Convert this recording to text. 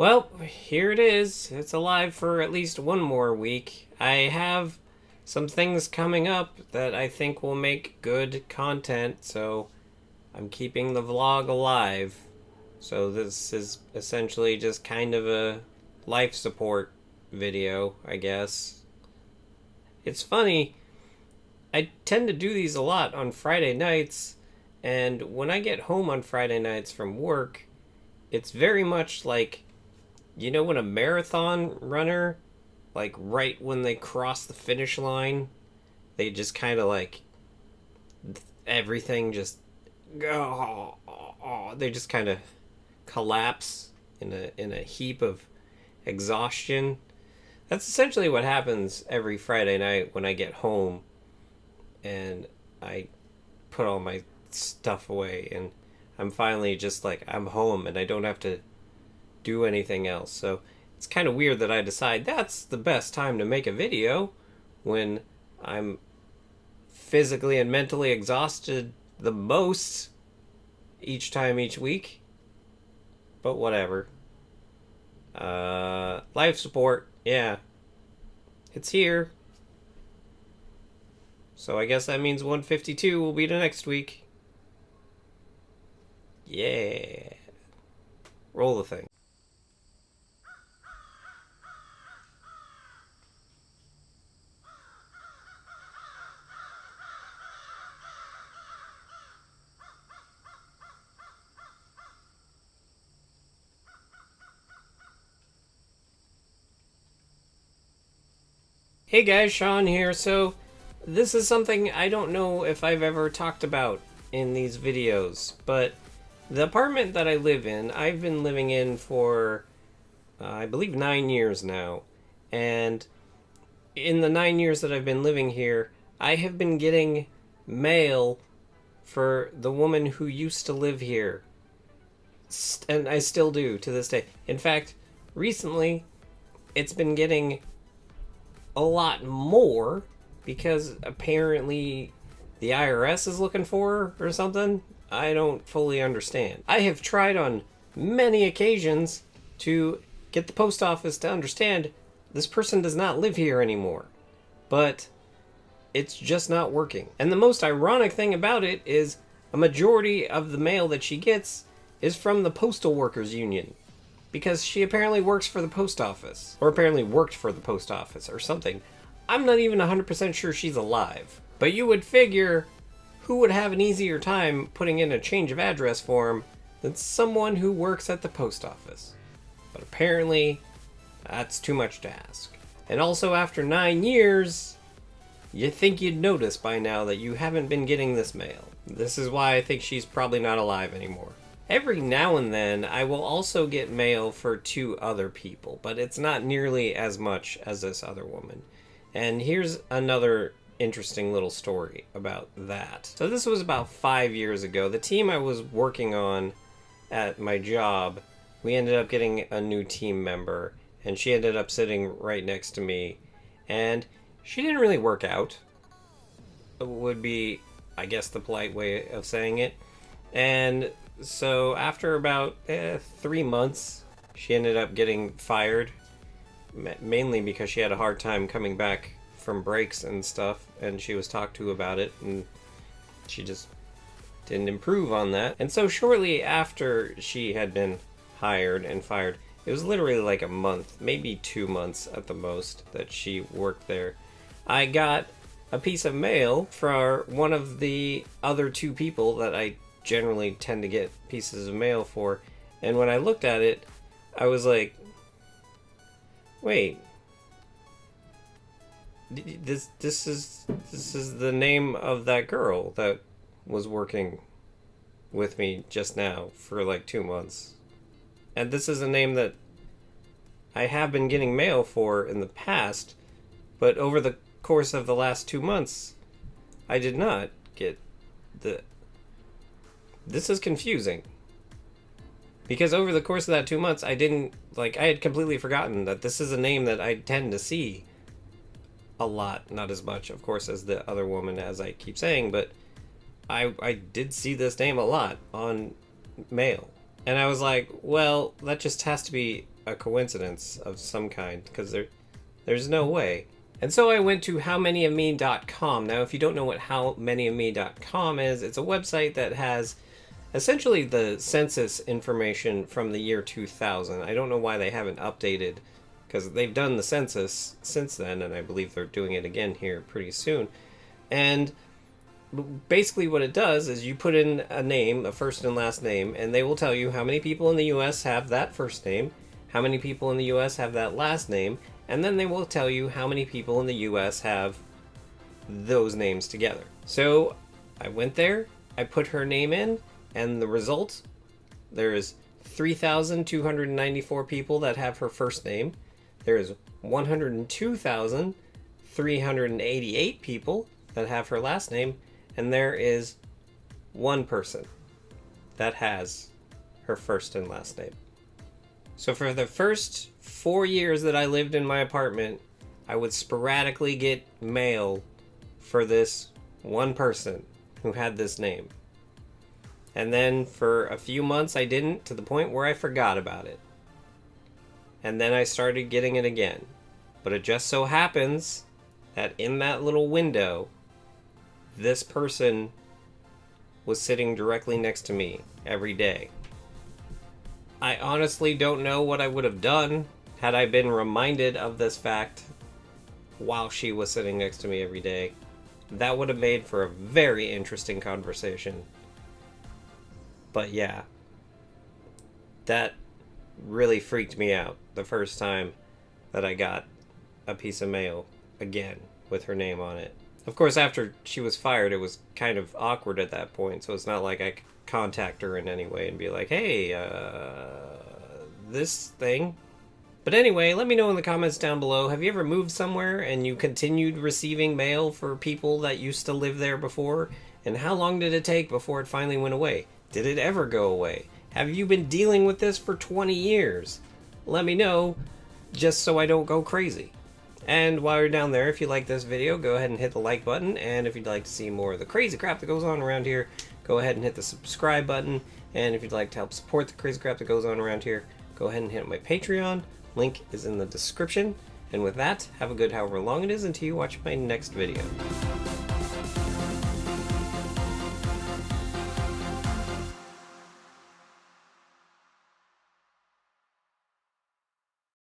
Well, here it is. It's alive for at least one more week. I have some things coming up that I think will make good content, so I'm keeping the vlog alive. So this is essentially just kind of a life support video, I guess. It's funny, I tend to do these a lot on Friday nights, and when I get home on Friday nights from work, it's very much like, when a marathon runner, like right when they cross the finish line, they just kind of like everything just they just kind of collapse in a heap of exhaustion. That's essentially what happens every Friday night when I get home and I put all my stuff away and I'm finally just like I'm home and I don't have to do anything else. So it's kind of weird that I decide that's the best time to make a video when I'm physically and mentally exhausted the most each week. But whatever. Life support, yeah. It's here. So I guess that means 152 will be the next week. Yeah. Roll the thing. Hey guys, Sean here. So, this is something I don't know if I've ever talked about in these videos, but the apartment that I live in, I've been living in for, I believe, 9 years now. And in the 9 years that I've been living here, I have been getting mail for the woman who used to live here. And I still do to this day. In fact, recently, it's been getting a lot more because apparently the IRS is looking for her or something. I don't fully understand. I have tried on many occasions to get the post office to understand this person does not live here anymore, but it's just not working. And the most ironic thing about it is a majority of the mail that she gets is from the Postal Workers Union, because she apparently works for the post office, or apparently worked for the post office or something. I'm not even 100% sure she's alive. But you would figure who would have an easier time putting in a change of address form than someone who works at the post office. But apparently, that's too much to ask. And also after 9 years, you'd think you'd notice by now that you haven't been getting this mail. This is why I think she's probably not alive anymore. Every now and then, I will also get mail for 2 other people, but it's not nearly as much as this other woman. And here's another interesting little story about that. So this was about 5 years ago. The team I was working on at my job, we ended up getting a new team member, and she ended up sitting right next to me. And she didn't really work out, would be, I guess, the polite way of saying it. And so after about 3 months, she ended up getting fired, mainly because she had a hard time coming back from breaks and stuff, and she was talked to about it, and she just didn't improve on that. And so shortly after she had been hired and fired, it was literally like a month, maybe 2 months at the most, that she worked there, I got a piece of mail for one of the other 2 people that I generally tend to get pieces of mail for. And when I looked at it, I was like, wait, this is the name of that girl that was working with me just now for like 2 months. And this is a name that I have been getting mail for in the past, but over the course of the last 2 months, I did not get the... This is confusing. Because over the course of that 2 months, I had completely forgotten that this is a name that I tend to see a lot. Not as much, of course, as the other woman, as I keep saying, but I did see this name a lot on mail. And I was like, well, that just has to be a coincidence of some kind, because there's no way. And so I went to howmanyofme.com. Now, if you don't know what howmanyofme.com is, it's a website that has essentially the census information from the year 2000. I don't know why they haven't updated, because they've done the census since then, and I believe they're doing it again here pretty soon. And basically what it does is you put in a name, a first and last name, and they will tell you how many people in the US have that first name, how many people in the US have that last name, and then they will tell you how many people in the US have those names together. So I went there, I put her name in, and the result, there's 3,294 people that have her first name. There is 102,388 people that have her last name, and there is one person that has her first and last name. So for the first 4 years that I lived in my apartment, I would sporadically get mail for this one person who had this name. And then for a few months I didn't, to the point where I forgot about it. And then I started getting it again. But it just so happens that in that little window, this person was sitting directly next to me every day. I honestly don't know what I would have done had I been reminded of this fact while she was sitting next to me every day. That would have made for a very interesting conversation. But yeah, that really freaked me out the first time that I got a piece of mail again with her name on it. Of course, after she was fired, it was kind of awkward at that point, so it's not like I could contact her in any way and be like, hey, this thing. But anyway, let me know in the comments down below, have you ever moved somewhere and you continued receiving mail for people that used to live there before? And how long did it take before it finally went away? Did it ever go away? Have you been dealing with this for 20 years? Let me know, just so I don't go crazy. And while you're down there, if you like this video, go ahead and hit the like button. And if you'd like to see more of the crazy crap that goes on around here, go ahead and hit the subscribe button. And if you'd like to help support the crazy crap that goes on around here, go ahead and hit my Patreon. Link is in the description. And with that, have a good however long it is until you watch my next video.